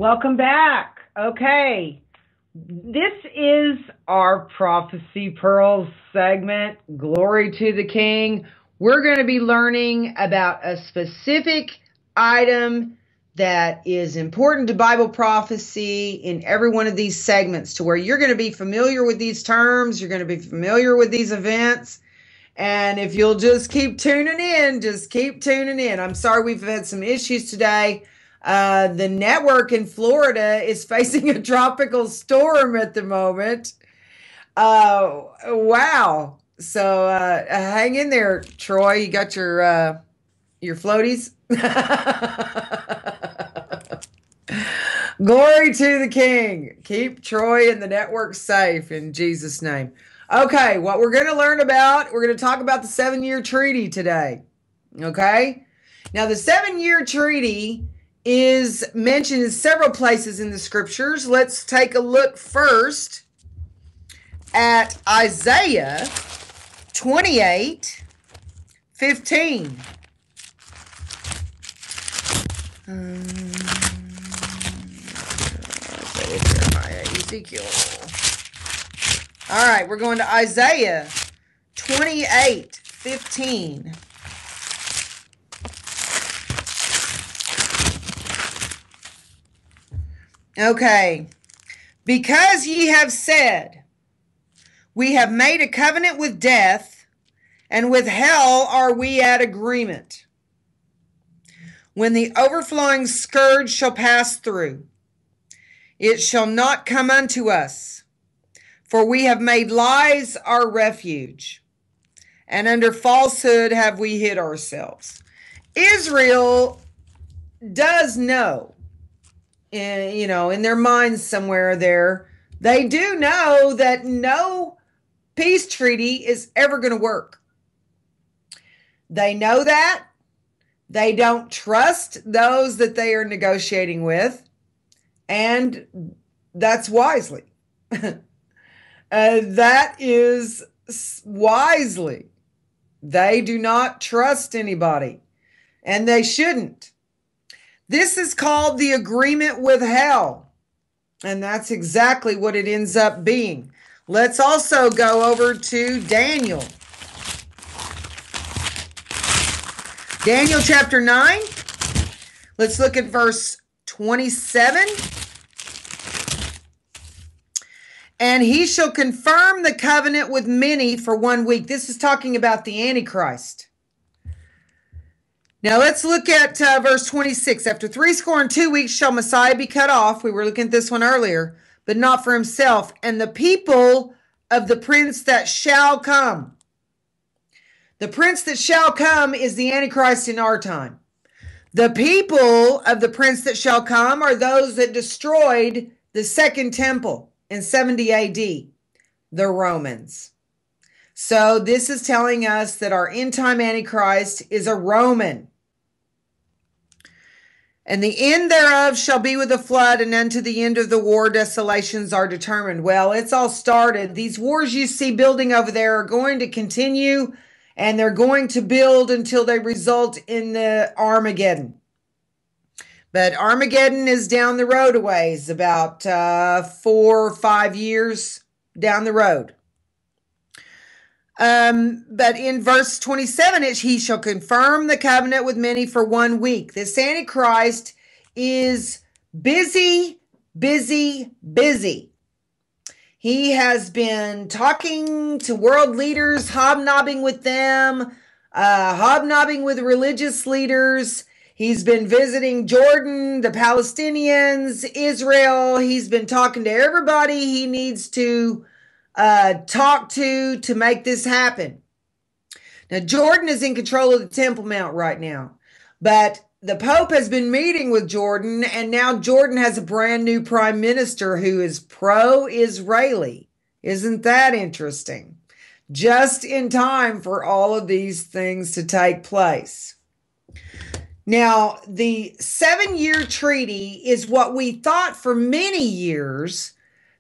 Welcome back. Okay. This is our Prophecy Pearls segment. Glory to the King. We're going to be learning about a specific item that is important to Bible prophecy in every one of these segments, to where you're going to be familiar with these terms, you're going to be familiar with these events. And if you'll just keep tuning in, I'm sorry we've had some issues today. The network in Florida is facing a tropical storm at the moment. Wow. So hang in there, Troy. You got your floaties? Glory to the King. Keep Troy and the network safe in Jesus' name. Okay, what we're going to learn about, we're going to talk about the 7-year treaty today. Okay? Now, the 7-year treaty is mentioned in several places in the scriptures. Let's take a look first at Isaiah 28:15. Jeremiah, Ezekiel. All right, we're going to Isaiah 28:15. Okay. Because ye have said, we have made a covenant with death, and with hell are we at agreement. When the overflowing scourge shall pass through, it shall not come unto us, for we have made lies our refuge, and under falsehood have we hid ourselves. Israel does know, in their minds somewhere there, they do know that no peace treaty is ever going to work. They know that. They don't trust those that they are negotiating with, and that's wisely. That is wisely. They do not trust anybody, and they shouldn't. This is called the agreement with hell, and that's exactly what it ends up being. Let's also go over to Daniel. Daniel chapter 9. Let's look at verse 27. And he shall confirm the covenant with many for 1 week. This is talking about the Antichrist. Now let's look at verse 26. After 62 weeks shall Messiah be cut off. We were looking at this one earlier, but not for himself. And the people of the prince that shall come. The prince that shall come is the Antichrist in our time. The people of the prince that shall come are those that destroyed the second temple in 70 AD, the Romans. So this is telling us that our end-time Antichrist is a Roman. And the end thereof shall be with a flood, and unto the end of the war desolations are determined. Well, it's all started. These wars you see building over there are going to continue, and they're going to build until they result in the Armageddon. But Armageddon is down the road a ways, about 4 or 5 years down the road. But in verse 27, he shall confirm the covenant with many for 1 week. This Antichrist is busy. He has been talking to world leaders, hobnobbing with them, hobnobbing with religious leaders. He's been visiting Jordan, the Palestinians, Israel. He's been talking to everybody he needs to talk to make this happen. Now, Jordan is in control of the Temple Mount right now, but the Pope has been meeting with Jordan, and now Jordan has a brand new prime minister who is pro-Israeli. Isn't that interesting? Just in time for all of these things to take place. Now, the 7-year treaty is what we thought for many years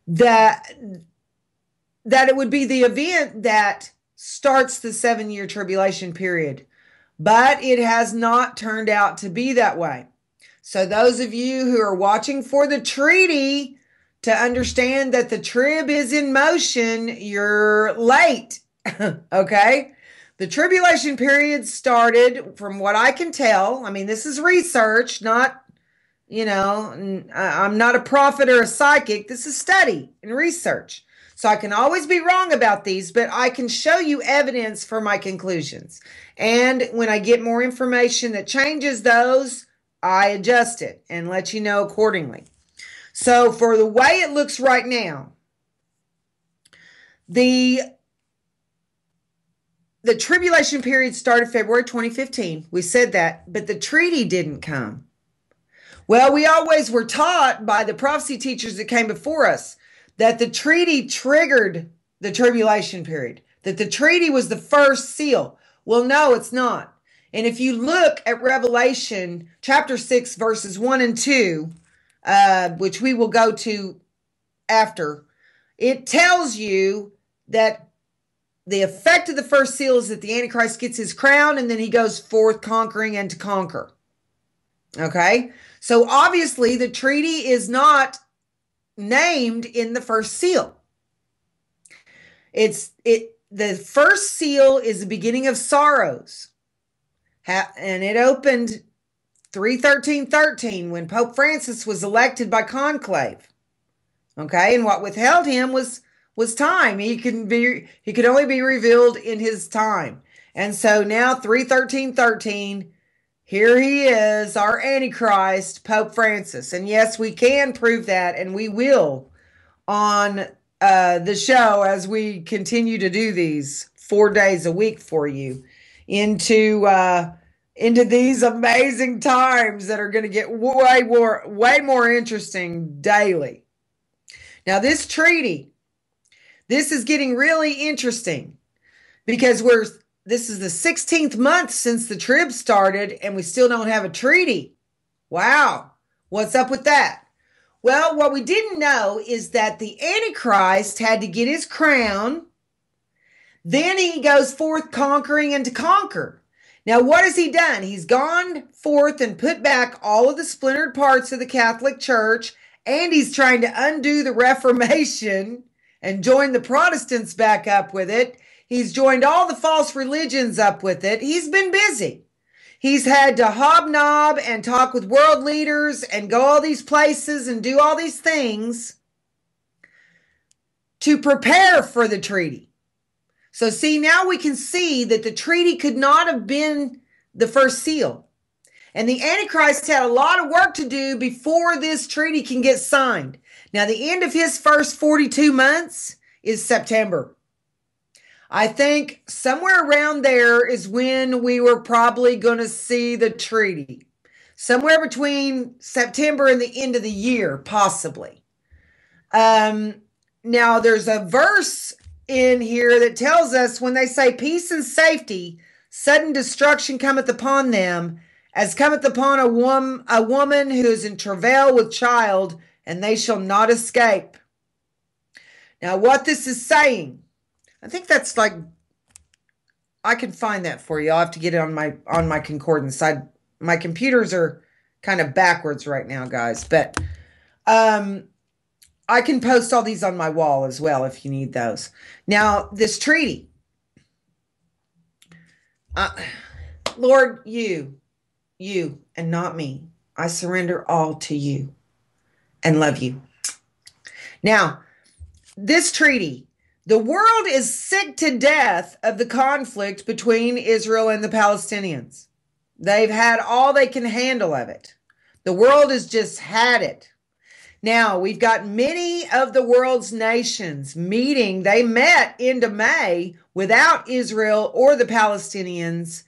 that it would be the event that starts the 7-year tribulation period. But it has not turned out to be that way. So those of you who are watching for the treaty to understand that the trib is in motion, you're late. Okay? The tribulation period started, from what I can tell. I mean, this is research, not, I'm not a prophet or a psychic. This is study and research. So I can always be wrong about these, but I can show you evidence for my conclusions. And when I get more information that changes those, I adjust it and let you know accordingly. So for the way it looks right now, the tribulation period started February 2015. We said that, but the treaty didn't come. Well, we always were taught by the prophecy teachers that came before us that the treaty triggered the tribulation period, that the treaty was the first seal. Well, no, it's not. And if you look at Revelation chapter 6, verses 1 and 2, which we will go to after, it tells you that the effect of the first seal is that the Antichrist gets his crown and then he goes forth conquering and to conquer. Okay? So obviously the treaty is not named in the first seal. The first seal is the beginning of sorrows. And it opened 3/13/13 when Pope Francis was elected by conclave. Okay? And what withheld him was time. He could only be revealed in his time. And so now 3/13/13, here he is, our Antichrist, Pope Francis. And yes, we can prove that, and we will on the show as we continue to do these 4 days a week for you into these amazing times that are going to get way more interesting daily. Now, this treaty, this is getting really interesting because this is the 16th month since the trib started and we still don't have a treaty. Wow. What's up with that? Well, what we didn't know is that the Antichrist had to get his crown. Then he goes forth conquering and to conquer. Now, what has he done? He's gone forth and put back all of the splintered parts of the Catholic Church, and he's trying to undo the Reformation and join the Protestants back up with it. He's joined all the false religions up with it. He's been busy. He's had to hobnob and talk with world leaders and go all these places and do all these things to prepare for the treaty. So see, now we can see that the treaty could not have been the first seal. And the Antichrist had a lot of work to do before this treaty can get signed. Now, the end of his first 42 months is September. I think somewhere around there is when we were probably going to see the treaty. Somewhere between September and the end of the year, possibly. Now, there's a verse in here that tells us when they say peace and safety, sudden destruction cometh upon them, as cometh upon a woman who is in travail with child, and they shall not escape. Now, what this is saying, I think that's like, I can find that for you. I'll have to get it on my concordance. My computers are kind of backwards right now, guys, but I can post all these on my wall as well if you need those. Now, this treaty, Lord, you and not me, I surrender all to you and love you. Now, this treaty, the world is sick to death of the conflict between Israel and the Palestinians. They've had all they can handle of it. The world has just had it. Now, we've got many of the world's nations meeting. They met into May without Israel or the Palestinians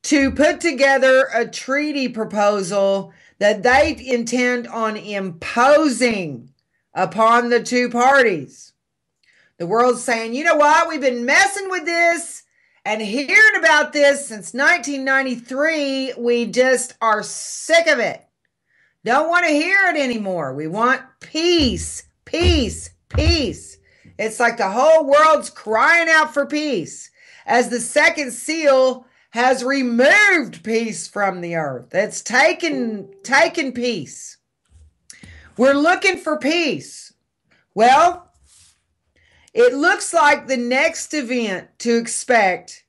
to put together a treaty proposal that they intend on imposing upon the two parties. The world's saying, you know what? We've been messing with this and hearing about this since 1993. We just are sick of it. Don't want to hear it anymore. We want peace, peace, peace. It's like the whole world's crying out for peace. As the second seal has removed peace from the earth. It's taken peace. We're looking for peace. Well, it looks like the next event to expect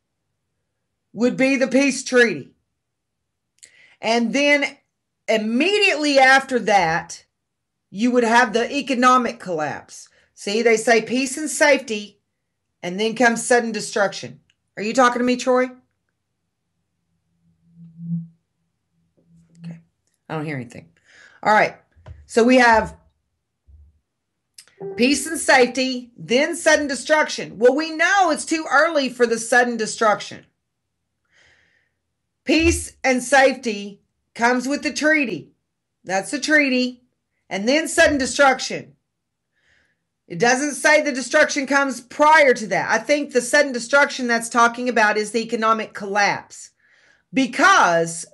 would be the peace treaty. And then immediately after that, you would have the economic collapse. See, they say peace and safety, and then comes sudden destruction. Are you talking to me, Troy? Okay. I don't hear anything. All right. So we have peace and safety, then sudden destruction. Well, we know it's too early for the sudden destruction. Peace and safety comes with the treaty. That's the treaty. And then sudden destruction. It doesn't say the destruction comes prior to that. I think the sudden destruction that's talking about is the economic collapse. Because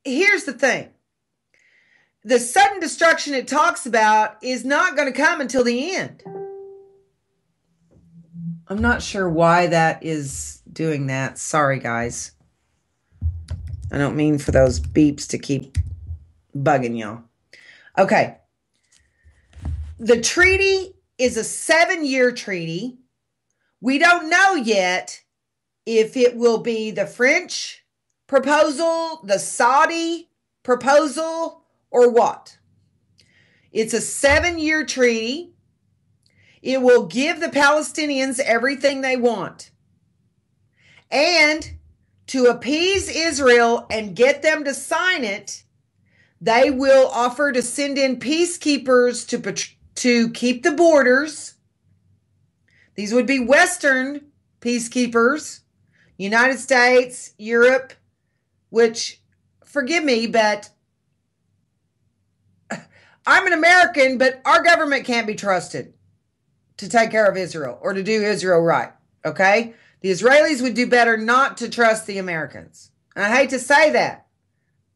here's the thing. The sudden destruction it talks about is not going to come until the end. I'm not sure why that is doing that. Sorry, guys. I don't mean for those beeps to keep bugging y'all. Okay. The treaty is a 7-year treaty. We don't know yet if it will be the French proposal, the Saudi proposal, or what. It's a 7-year treaty. It will give the Palestinians everything they want. And to appease Israel and get them to sign it, they will offer to send in peacekeepers to keep the borders. These would be Western peacekeepers, United States, Europe, which, forgive me, but I'm an American, but our government can't be trusted to take care of Israel or to do Israel right, okay? The Israelis would do better not to trust the Americans. And I hate to say that.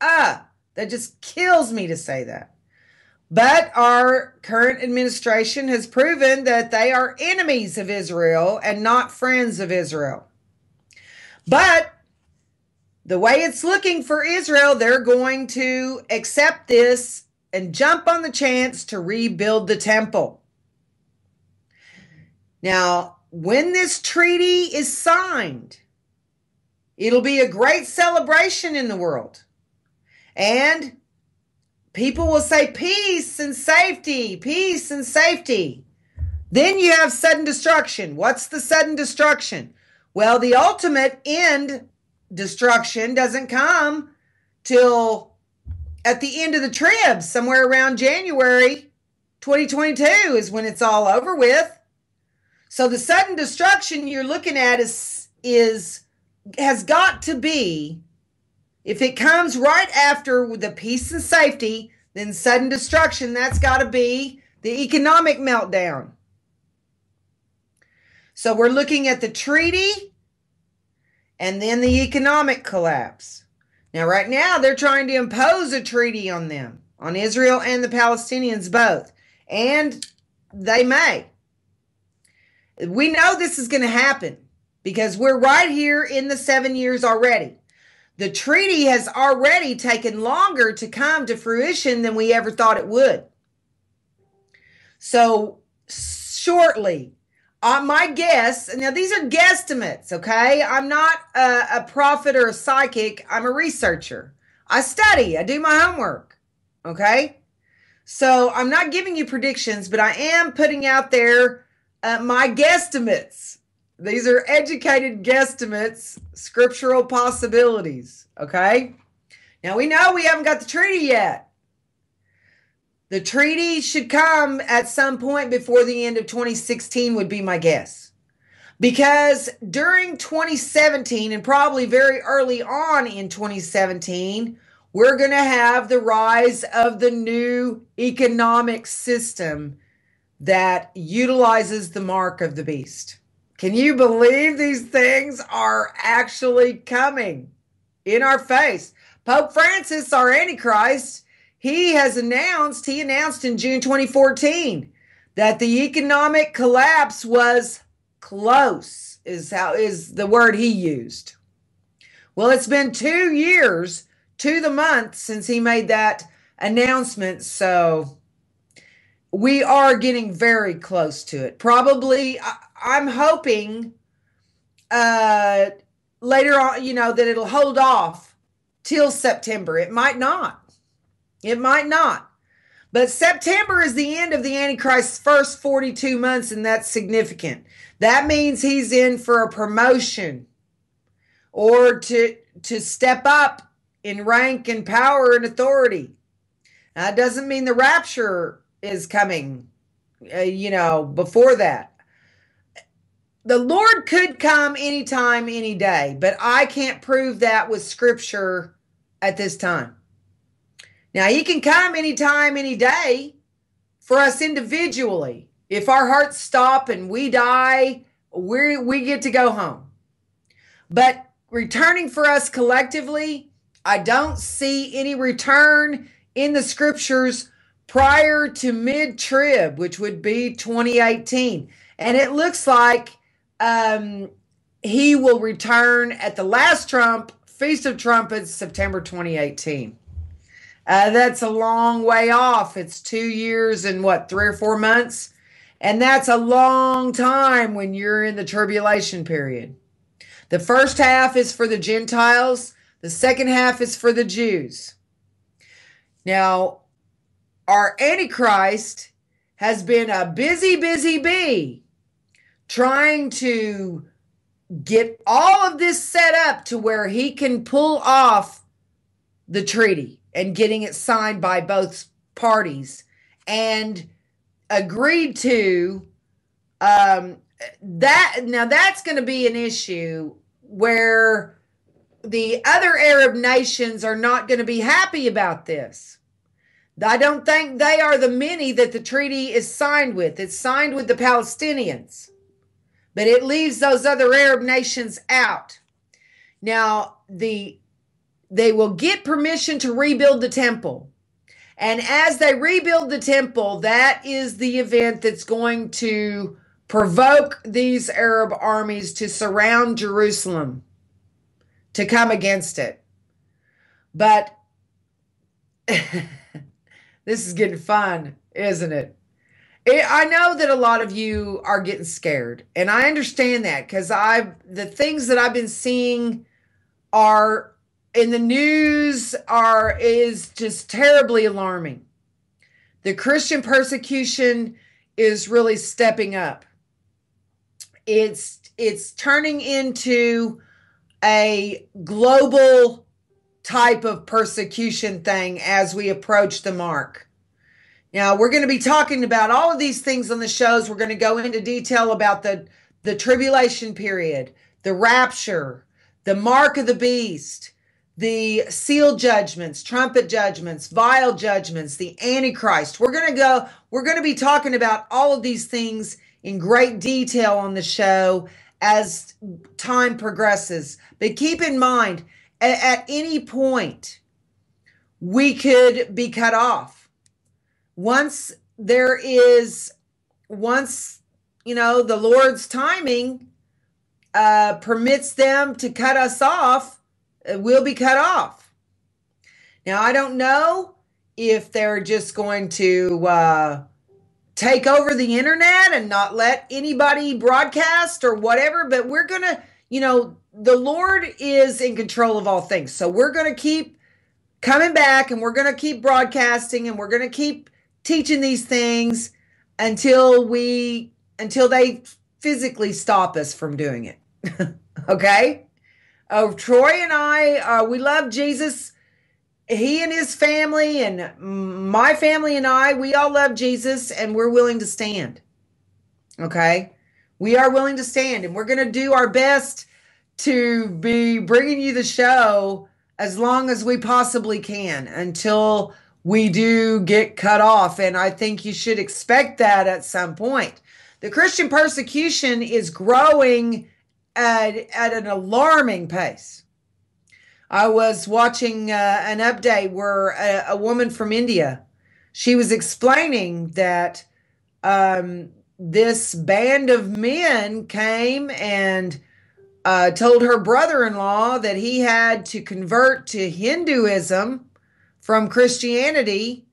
That just kills me to say that. But our current administration has proven that they are enemies of Israel and not friends of Israel. But the way it's looking for Israel, they're going to accept this and jump on the chance to rebuild the temple. Now, when this treaty is signed, it'll be a great celebration in the world. And people will say peace and safety, peace and safety. Then you have sudden destruction. What's the sudden destruction? Well, the ultimate end destruction doesn't come till at the end of the trib, somewhere around January 2022 is when it's all over with. So the sudden destruction you're looking at has got to be, if it comes right after the peace and safety, then sudden destruction, that's got to be the economic meltdown. So we're looking at the treaty and then the economic collapse. Now, right now, they're trying to impose a treaty on them, on Israel and the Palestinians both. And they may. We know this is going to happen because we're right here in the 7 years already. The treaty has already taken longer to come to fruition than we ever thought it would. So shortly, my guess, now these are guesstimates, okay? I'm not a prophet or a psychic. I'm a researcher. I study. I do my homework, okay? So I'm not giving you predictions, but I am putting out there my guesstimates. These are educated guesstimates, scriptural possibilities, okay? Now, we know we haven't got the treaty yet. The treaty should come at some point before the end of 2016 would be my guess. Because during 2017 and probably very early on in 2017, we're going to have the rise of the new economic system that utilizes the mark of the beast. Can you believe these things are actually coming in our face? Pope Francis, our Antichrist, he announced in June 2014 that the economic collapse was close, is the word he used. Well, it's been 2 years to the month since he made that announcement. So we are getting very close to it. Probably, I'm hoping uh, later on, that it'll hold off till September. It might not. It might not. But September is the end of the Antichrist's first 42 months, and that's significant. That means he's in for a promotion or to step up in rank and power and authority. That doesn't mean the rapture is coming, before that. The Lord could come anytime, any day, but I can't prove that with scripture at this time. Now, he can come anytime, any day for us individually. If our hearts stop and we die, we get to go home. But returning for us collectively, I don't see any return in the scriptures prior to mid-trib, which would be 2018. And it looks like he will return at the last trump, Feast of Trumpets, September 2018. That's a long way off. It's 2 years and 3 or 4 months? And that's a long time when you're in the tribulation period. The first half is for the Gentiles. The second half is for the Jews. Now, our Antichrist has been a busy bee trying to get all of this set up to where he can pull off the treaty and getting it signed by both parties and agreed to that. Now that's going to be an issue where the other Arab nations are not going to be happy about this. I don't think they are the many that the treaty is signed with. It's signed with the Palestinians, but it leaves those other Arab nations out. Now, they will get permission to rebuild the temple. And as they rebuild the temple, that is the event that's going to provoke these Arab armies to surround Jerusalem, to come against it. But this is getting fun, isn't it? I know that a lot of you are getting scared, and I understand that because the things that I've been seeing are in the news is just terribly alarming. The Christian persecution is really stepping up. It's turning into a global type of persecution thing as we approach the mark. Now, we're going to be talking about all of these things on the shows. We're going to go into detail about the tribulation period, the rapture, the mark of the beast, the seal judgments, trumpet judgments, vial judgments, the Antichrist. We're going to be talking about all of these things in great detail on the show as time progresses. But keep in mind, at any point, we could be cut off. Once the Lord's timing permits them to cut us off, we'll be cut off. Now, I don't know if they're just going to take over the internet and not let anybody broadcast or whatever, but we're going to, the Lord is in control of all things. So we're going to keep coming back, and we're going to keep broadcasting, and we're going to keep teaching these things until they physically stop us from doing it. Okay? Troy and I, we love Jesus. He and his family and my family and I, we all love Jesus, and we're willing to stand. Okay? We are willing to stand, and we're going to do our best to be bringing you the show as long as we possibly can until we do get cut off. And I think you should expect that at some point. The Christian persecution is growing at an alarming pace. I was watching an update where a woman from India, she was explaining that this band of men came and told her brother-in-law that he had to convert to Hinduism from Christianity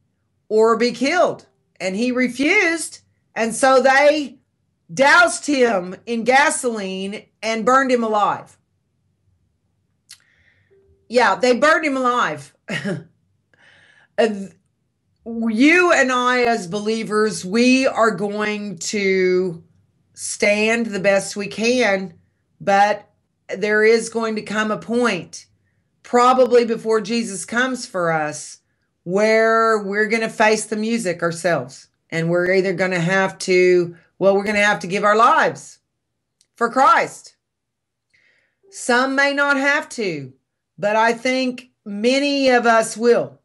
or be killed. And he refused. And so they doused him in gasoline and burned him alive. Yeah, they burned him alive. You and I, as believers, we are going to stand the best we can, but there is going to come a point, probably before Jesus comes for us, where we're going to face the music ourselves. And we're either going to have to, we're going to have to give our lives for Christ. Some may not have to, but I think many of us will.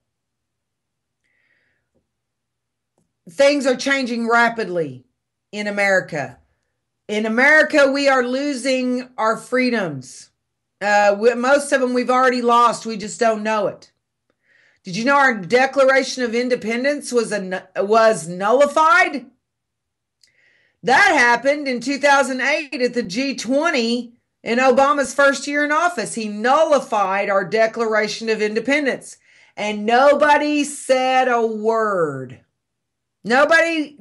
Things are changing rapidly in America. In America, we are losing our freedoms. Most of them we've already lost. We just don't know it. Did you know our Declaration of Independence was nullified? That happened in 2008 at the G20 in Obama's first year in office. He nullified our Declaration of Independence, and nobody said a word. Nobody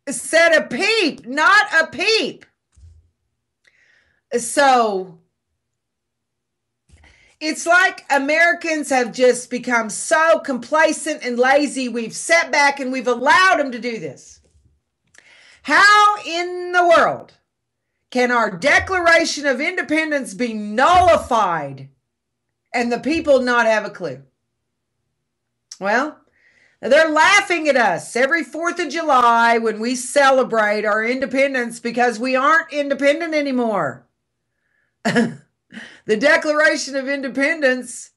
said a peep, not a peep. So it's like Americans have just become so complacent and lazy. We've sat back and we've allowed them to do this. How in the world can our Declaration of Independence be nullified and the people not have a clue? Well, they're laughing at us every 4th of July when we celebrate our independence because we aren't independent anymore. The Declaration of Independence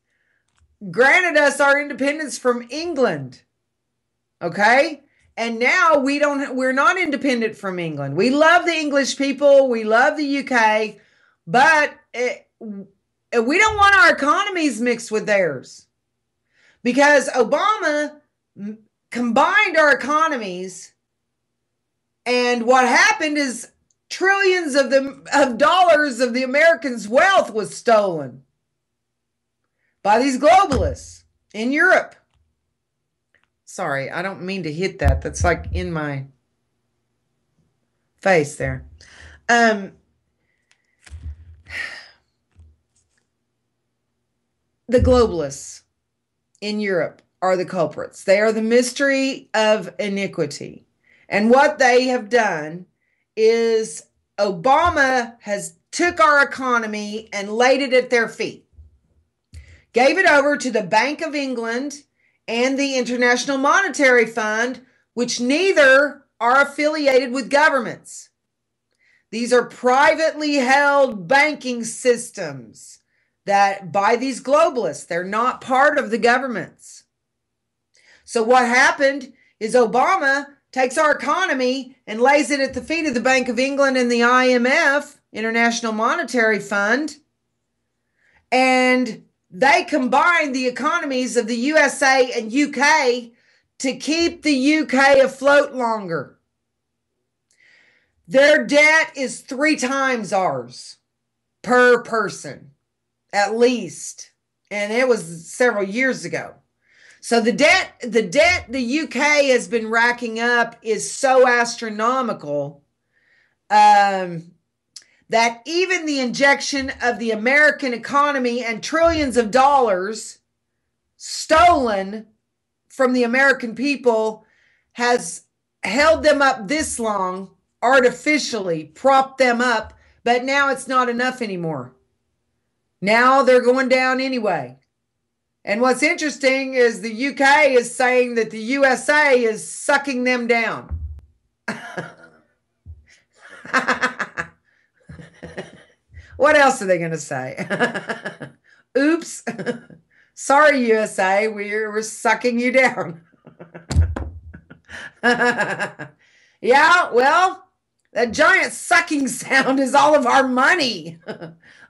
granted us our independence from England. Okay? And now we're not independent from England. We love the English people. We love the UK, but we don't want our economies mixed with theirs, because Obama combined our economies, and what happened is trillions of dollars of the Americans' wealth was stolen by these globalists in Europe. Sorry, I don't mean to hit that. That's like in my face there. The globalists in Europe are the culprits. They are the mystery of iniquity. And what they have done is Obama has took our economy and laid it at their feet. Gave it over to the Bank of England and the International Monetary Fund, which neither are affiliated with governments. These are privately held banking systems that by these globalists. They're not part of the governments. So what happened is Obama takes our economy and lays it at the feet of the Bank of England and the IMF, International Monetary Fund, and they combine the economies of the USA and UK to keep the UK afloat longer. Their debt is 3 times ours per person, at least. And it was several years ago. So the debt the UK has been racking up is so astronomical that even the injection of the American economy and trillions of dollars stolen from the American people has held them up this long, artificially propped them up, but now it's not enough anymore. Now they're going down anyway. And what's interesting is the UK is saying that the USA is sucking them down. What else are they going to say? Oops. Sorry, USA, we're sucking you down. Yeah, well, that giant sucking sound is all of our money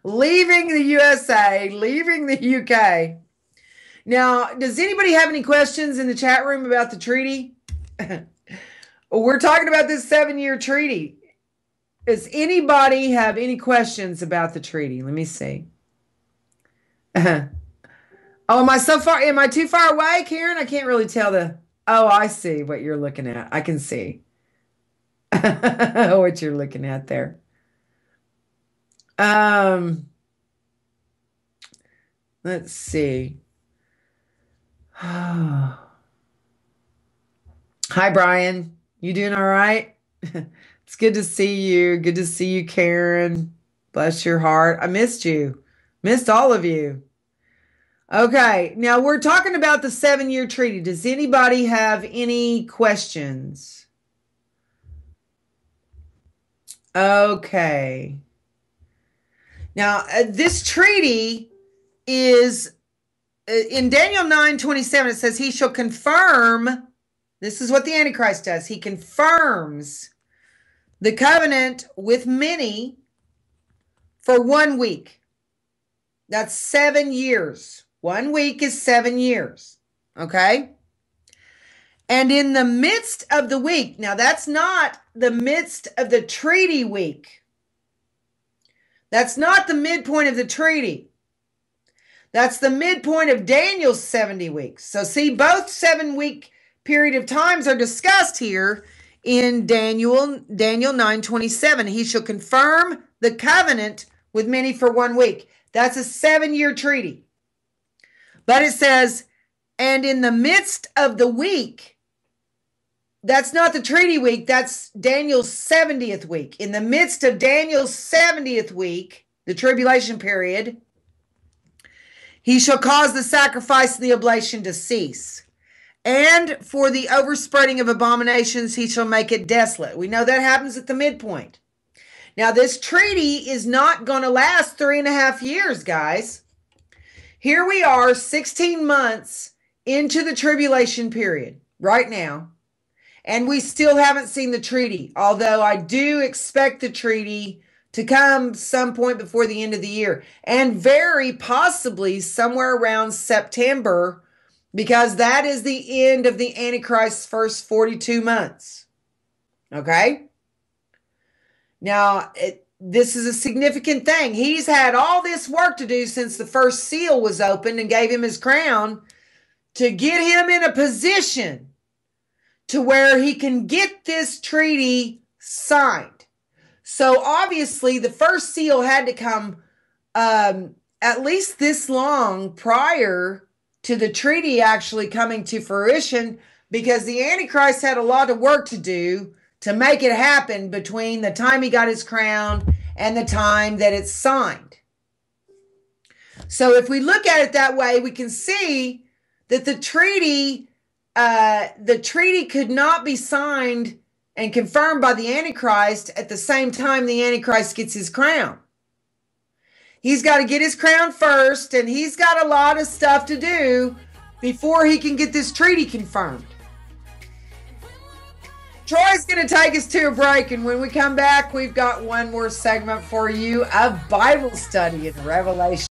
leaving the USA, leaving the UK. Now, does anybody have any questions in the chat room about the treaty? We're talking about this 7-year treaty. Does anybody have any questions about the treaty? Let me see. Oh, am I so far? Am I too far away, Karen? I can't really tell the. Oh, I see what you're looking at. I can see what you're looking at there. Let's see. Hi, Brian. You doing all right? It's good to see you. Good to see you, Karen. Bless your heart. I missed you. Missed all of you. Okay, now we're talking about the 7-year treaty. Does anybody have any questions? Okay. Now, this treaty is in Daniel 9:27. It says, he shall confirm. This is what the Antichrist does. He confirms the covenant with many for 1 week. That's 7 years. 1 week is 7 years. Okay? And in the midst of the week, now that's not the midst of the treaty week. That's not the midpoint of the treaty. That's the midpoint of Daniel's 70 weeks. So see, both 7-week period of times are discussed here in Daniel 9:27. He shall confirm the covenant with many for 1 week. That's a 7-year treaty. But it says, and in the midst of the week, that's not the treaty week, that's Daniel's 70th week. In the midst of Daniel's 70th week, the tribulation period, he shall cause the sacrifice and the oblation to cease. And for the overspreading of abominations, he shall make it desolate. We know that happens at the midpoint. Now, this treaty is not going to last 3.5 years, guys. Here we are 16 months into the tribulation period right now, and we still haven't seen the treaty, although I do expect the treaty to come some point before the end of the year, and very possibly somewhere around September, because that is the end of the Antichrist's first 42 months. Okay? Now, this is a significant thing. He's had all this work to do since the first seal was opened and gave him his crown to get him in a position to where he can get this treaty signed. So obviously the first seal had to come at least this long prior to the treaty actually coming to fruition, because the Antichrist had a lot of work to do to make it happen between the time he got his crown and the time that it's signed. So if we look at it that way, we can see that the treaty could not be signed and confirmed by the Antichrist at the same time the Antichrist gets his crown. He's got to get his crown first, and he's got a lot of stuff to do before he can get this treaty confirmed. Troy's going to take us to a break, and when we come back, we've got one more segment for you, a Bible study in Revelation.